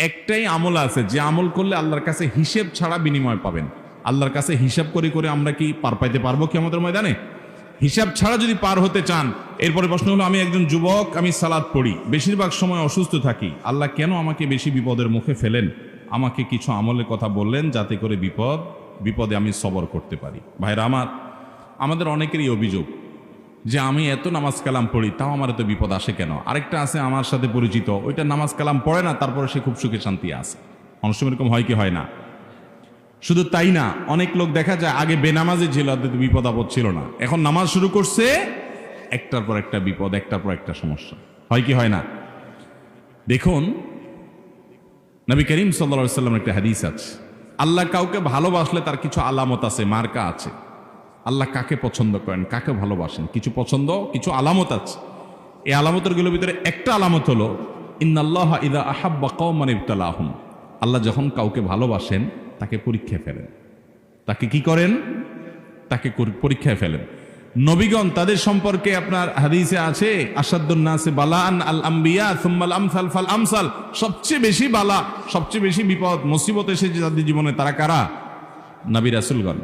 একটাই আমল আছে যে আমল করলে আল্লাহর কাছে হিসেব ছাড়া বিনিময় পাবেন। আল্লাহর কাছে হিসাব করে করে আমরা কি পার পাইতে পারবো কিয়ামতের ময়দানে? হিসাব ছাড়া যদি পার হতে চান, এরপরে প্রশ্ন হলো, আমি একজন যুবক, আমি সালাত পড়ি, বেশিরভাগ সময় অসুস্থ থাকি, আল্লাহ কেন আমাকে বেশি বিপদের মুখে ফেলেন? আমাকে কিছু আমলের কথা বললেন যাতে করে বিপদে আমি সবর করতে পারি। ভাইরা আমার, আমাদের অনেকেরই অভিযোগ যে আমি এত নামাজ কালাম পড়ি, তাও আমার এত বিপদ আসে কেন? আরেকটা আছে আমার সাথে পরিচিত, ওইটা নামাজ কালাম পড়ে না, তারপরে সে খুব সুখে শান্তি আছে। অনেক সময় এরকম হয় কি হয় না? শুধু তাই না, অনেক লোক দেখা যায় আগে বেনামাজি ছিল, বিপদ আপদ ছিল না, এখন নামাজ শুরু করছে, একটার পর একটা বিপদ, একটার পর একটা সমস্যা। হয় কি হয় না? দেখুন, নবী করিম সাল্লাল্লাহু আলাইহি ওয়াসাল্লামের একটা হাদিস আছে, আল্লাহ কাউকে ভালোবাসলে তার কিছু আলামত আছে, মার্কা আছে। আল্লাহ কাকে পছন্দ করেন, কাকে ভালোবাসেন, কিছু পছন্দ, কিছু আলামত আছে। এই আলামতেরগুলোর ভিতরে একটা আলামত হলো, ইন্নাল্লাহা ইযা আহাব্বা কওমান ইবতালাহুম। আল্লাহ যখন কাউকে ভালোবাসেন তাকে পরীক্ষায় ফেলেন। তাকে কি করেন? তাকে পরীক্ষায় ফেলেন। নবীগণ তাদের সম্পর্কে আপনার হাদিসে আছে, আসাদ্দুন নাসি বালাআন আল আম্বিয়া সুম্মাল আমসাল ফাল আমসাল। সবচেয়ে বেশি বালা, সবচেয়ে বেশি বিপদ মুসিবত এসেছে যাদের জীবনে, তারা কারা? নবী রাসূলগণ।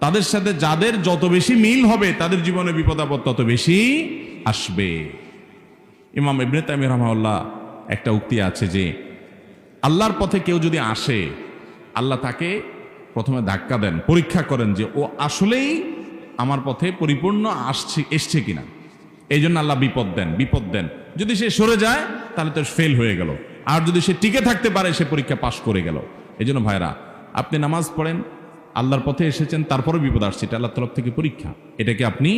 তাদের সাথে যাদের যত বেশি মিল হবে, তাদের জীবনে বিপদ আপদ তত বেশি আসবে। ইমাম ইবনে তাইমিয়া রাহিমাহুল্লাহ একটা উক্তি আছে যে, আল্লাহর পথে কেউ যদি আসে, আল্লাহ তাকে প্রথমে ধাক্কা দেন, পরীক্ষা করেন যে ও আসলেই আমার পথে পরিপূর্ণ এসছে কিনা। এই জন্য আল্লাহ বিপদ দেন। যদি সে সরে যায় তাহলে তো ফেল হয়ে গেল, আর যদি সে টিকে থাকতে পারে সে পরীক্ষা পাশ করে গেল। এই জন্য ভাইরা, আপনি নামাজ পড়েন, আল্লাহর পথে এসেছেন, তারপরে বিপদ আসছে, এটা আল্লাহর তরফ থেকে পরীক্ষা। এটাকে আপনি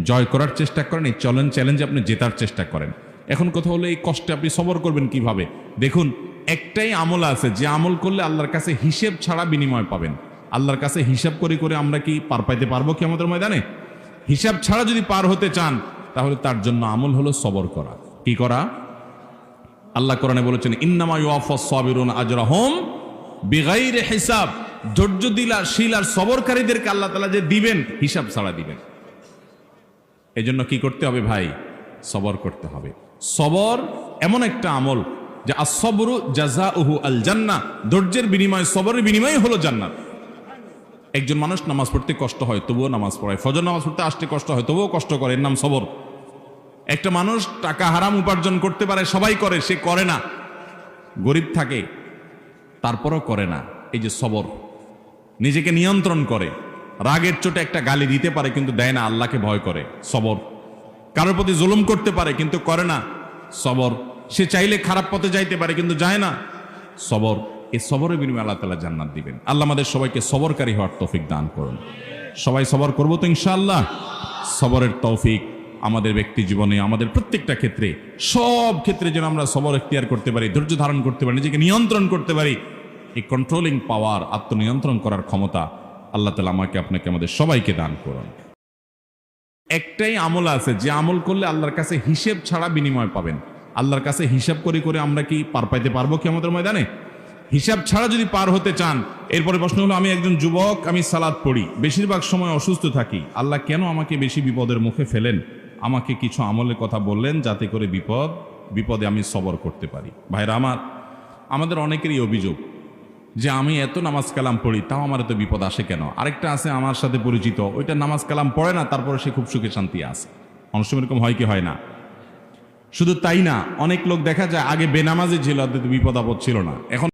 জয় করার চেষ্টা করেন, এই চ্যালেঞ্জে আপনি জেতার চেষ্টা করেন। এখন কথা হলো, এই কষ্টে আপনি সবর করবেন কিভাবে? দেখুন, একটাই আমল আছে যে আমল করলে আল্লাহর কাছে হিসেব ছাড়া বিনিময় পাবেন। আল্লাহর কাছে হিসাব করে করে আমরা কি পার পাইতে পারবো কিয়ামতের ময়দানে? হিসাব ছাড়া যদি পার হতে চান, তাহলে তার জন্য আমল হলো সবর করা। কি করা? আল্লাহ কোরআনে বলেছেন, ইন্নামা ইউওয়াফাস সাবিরুনা আজরাহুম বিগাইরি হিসাব। ধৈর্যশীল আর সবরকারীদেরকে আল্লাহ তাআলা যে দিবেন, হিসাব ছাড়া দিবেন। এই জন্য কি করতে হবে ভাই? সবর করতে হবে। সবর এমন একটা আমল যে আস-সাবরু জাযাউহু আল জান্নাহ। ধৈর্যের বিনিময়, সবরের বিনিময় হলো জান্নাত। একজন মানুষ নামাজ পড়তে কষ্ট হয়, তবুও নামাজ পড়ায়। ফজর নামাজ পড়তে আসতে কষ্ট হয়, তবুও কষ্ট করে, এর নাম সবর। একটা মানুষ টাকা হারাম উপার্জন করতে পারে, সবাই করে, সে করে না, গরিব থাকে তারপরও করে না, এই যে সবর। নিজেকে নিয়ন্ত্রণ করে, রাগের চোটে একটা গালি দিতে পারে কিন্তু দেয় না, আল্লাহকে ভয় করে, সবর। কারোর প্রতি জুলুম করতে পারে কিন্তু করে না, সবর। সে চাইলে খারাপ পথে যাইতে পারে কিন্তু যায় না, সবর। এই সবরের বিনিময়ে আল্লাহ তাআলা জান্নাত দিবেন। আল্লাহ আমাদের সবাইকে সবরকারী হওয়ার তৌফিক দান করুন। সবাই সবর করবো তো ইনশাআল্লাহ? সবরের তৌফিক আমাদের ব্যক্তি জীবনে, আমাদের প্রত্যেকটা ক্ষেত্রে, সব ক্ষেত্রে যেন আমরা সবর এখতিয়ার করতে পারি, ধৈর্য ধারণ করতে পারি, নিজেকে নিয়ন্ত্রণ করতে পারি। এই কন্ট্রোলিং পাওয়ার, আত্মনিয়ন্ত্রণ করার ক্ষমতা আল্লাহ তাআলা আমাকে, আপনাকে, আমাদের সবাইকে দান করুন। একটাই আমল আছে যে আমল করলে আল্লাহর কাছে হিসেব ছাড়া বিনিময় পাবেন। আল্লাহর কাছে হিসাব করে করে আমরা কি পার পাইতে পারবো কিয়ামতের ময়দানে? হিসাব ছাড়া যদি পার হতে চান, এরপরে প্রশ্ন হলো, আমি একজন যুবক, আমি সালাত পড়ি, বেশিরভাগ সময় অসুস্থ থাকি, আল্লাহ কেন আমাকে বেশি বিপদের মুখে ফেলেন? আমাকে কিছু আমলের কথা বললেন যাতে করে বিপদে আমি সবর করতে পারি। ভাইরা আমার, আমাদের অনেকেরই অভিযোগ যে আমি এত নামাজ কালাম পড়ি, তাও আমার এত বিপদ আসে কেন? আরেকটা আছে আমার সাথে পরিচিত, ওইটা নামাজ কালাম পড়ে না, তারপরে সে খুব সুখে শান্তি আছে। অনেক সময় এরকম হয় কি হয় না? শুধু তাই না, অনেক লোক দেখা যায় আগে বেনামাজি ছিল, বিপদ আপদ ছিল না, এখন